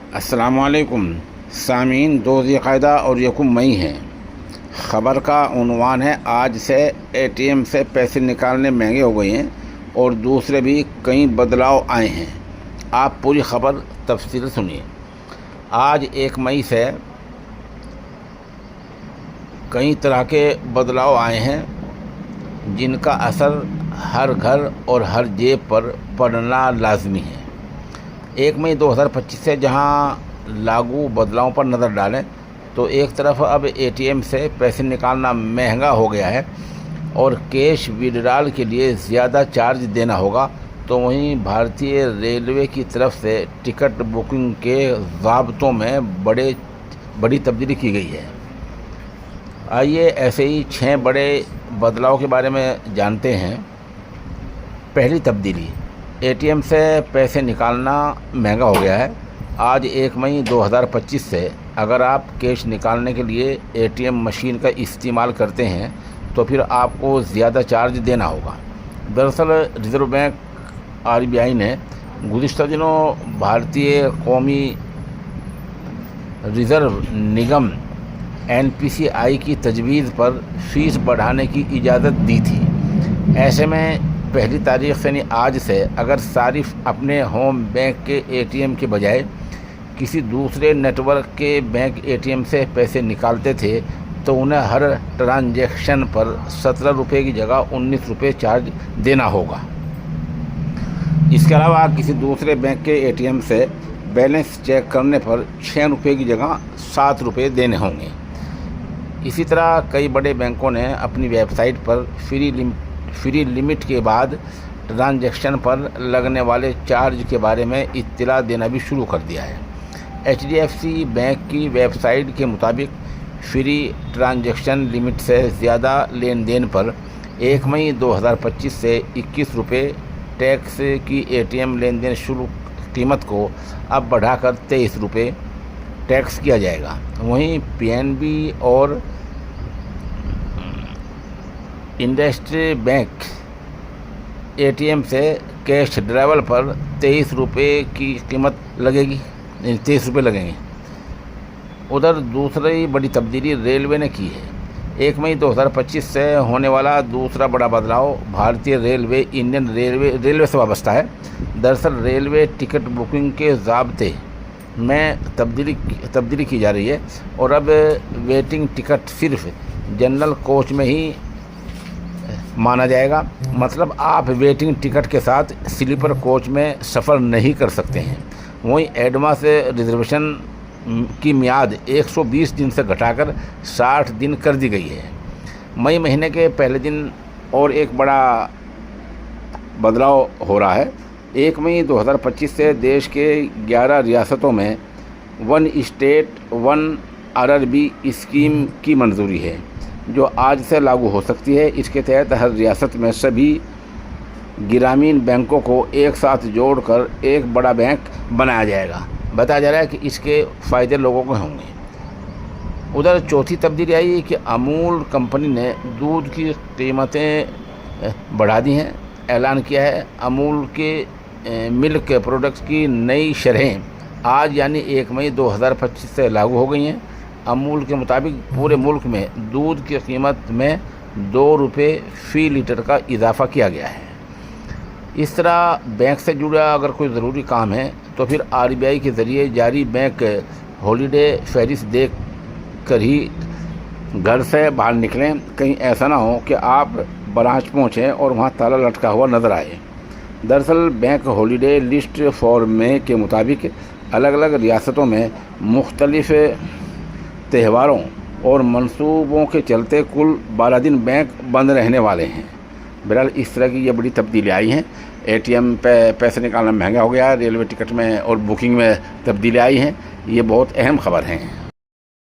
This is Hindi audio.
अस्सलामुअलैकुम सामीन। 2 ज़िलक़ादा और 1 मई है। ख़बर का उन्वान है, आज से एटीएम से पैसे निकालने महंगे हो गए हैं और दूसरे भी कई बदलाव आए हैं। आप पूरी ख़बर तफसील सुनिए। आज 1 मई से कई तरह के बदलाव आए हैं जिनका असर हर घर और हर जेब पर पड़ना लाजमी है। 1 मई 2025 से जहां लागू बदलावों पर नज़र डालें तो एक तरफ अब एटीएम से पैसे निकालना महंगा हो गया है और कैश विड्रॉल के लिए ज़्यादा चार्ज देना होगा, तो वहीं भारतीय रेलवे की तरफ से टिकट बुकिंग के ज़ाब्तों में बड़ी तब्दीली की गई है। आइए ऐसे ही 6 बड़े बदलाव के बारे में जानते हैं। पहली तब्दीली, एटीएम से पैसे निकालना महंगा हो गया है। आज 1 मई 2025 से अगर आप कैश निकालने के लिए एटीएम मशीन का इस्तेमाल करते हैं तो फिर आपको ज़्यादा चार्ज देना होगा। दरअसल रिज़र्व बैंक आरबीआई ने गुज़िश्ता दिनों भारतीय कौमी रिज़र्व निगम एनपीसीआई की तजवीज़ पर फ़ीस बढ़ाने की इजाज़त दी थी। ऐसे में पहली तारीख से यानी आज से अगर सारिफ अपने होम बैंक के एटीएम के बजाय किसी दूसरे नेटवर्क के बैंक एटीएम से पैसे निकालते थे तो उन्हें हर ट्रांजैक्शन पर 17 रुपये की जगह 19 रुपये चार्ज देना होगा। इसके अलावा किसी दूसरे बैंक के एटीएम से बैलेंस चेक करने पर 6 रुपये की जगह 7 रुपये देने होंगे। इसी तरह कई बड़े बैंकों ने अपनी वेबसाइट पर फ्री लिमिट के बाद ट्रांजैक्शन पर लगने वाले चार्ज के बारे में इत्तला देना भी शुरू कर दिया है। एचडीएफसी बैंक की वेबसाइट के मुताबिक फ्री ट्रांजैक्शन लिमिट से ज़्यादा लेन देन पर 1 मई 2025 से 21 रुपये टैक्स की एटीएम लेन देन शुल्क कीमत को अब बढ़ाकर 23 रुपये टैक्स किया जाएगा। वहीं पीएनबी और इंडस्ट्री बैंक एटीएम से कैश ड्राइवर पर 23 रुपये की कीमत लगेगी, 23 रुपये लगेंगे। उधर दूसरी बड़ी तब्दीली रेलवे ने की है। 1 मई 2025 से होने वाला दूसरा बड़ा बदलाव भारतीय रेलवे इंडियन रेलवे से वाबस्ता है। दरअसल रेलवे टिकट बुकिंग के ज़ाब्ते में तब्दीली की जा रही है और अब वेटिंग टिकट सिर्फ जनरल कोच में ही माना जाएगा। मतलब आप वेटिंग टिकट के साथ स्लीपर कोच में सफ़र नहीं कर सकते हैं। वहीं एडवांस रिजर्वेशन की मियाद 120 दिन से घटाकर 60 दिन कर दी गई है। मई महीने के पहले दिन और एक बड़ा बदलाव हो रहा है। 1 मई 2025 से देश के 11 रियासतों में 1 स्टेट 1 आरआरबी स्कीम की मंजूरी है जो आज से लागू हो सकती है। इसके तहत हर रियासत में सभी ग्रामीण बैंकों को एक साथ जोड़कर एक बड़ा बैंक बनाया जाएगा। बताया जा रहा है कि इसके फ़ायदे लोगों को होंगे। उधर चौथी तब्दीली आई है कि अमूल कंपनी ने दूध की कीमतें बढ़ा दी हैं। ऐलान किया है अमूल के मिल्क प्रोडक्ट्स की नई शरहें आज यानी 1 मई 2025 से लागू हो गई हैं। अमूल के मुताबिक पूरे मुल्क में दूध की कीमत में 2 रुपये फ़ी लीटर का इजाफ़ा किया गया है। इस तरह बैंक से जुड़ा अगर कोई ज़रूरी काम है तो फिर आरबीआई के ज़रिए जारी बैंक हॉलीडे फहरिस्त देख कर ही घर से बाहर निकलें। कहीं ऐसा ना हो कि आप ब्रांच पहुँचें और वहाँ ताला लटका हुआ नज़र आए। दरअसल बैंक हॉलीडे लिस्ट फॉर में के मुताबिक अलग अलग रियासतों में मुख्तलिफ़ त्योहारों और मंसूबों के चलते कुल 12 दिन बैंक बंद रहने वाले हैं। बहरहाल इस तरह की ये बड़ी तब्दीली आई हैं। एटीएम पे पैसे निकालना महंगा हो गया, रेलवे टिकट में और बुकिंग में तब्दीली आई हैं। ये बहुत अहम खबर हैं।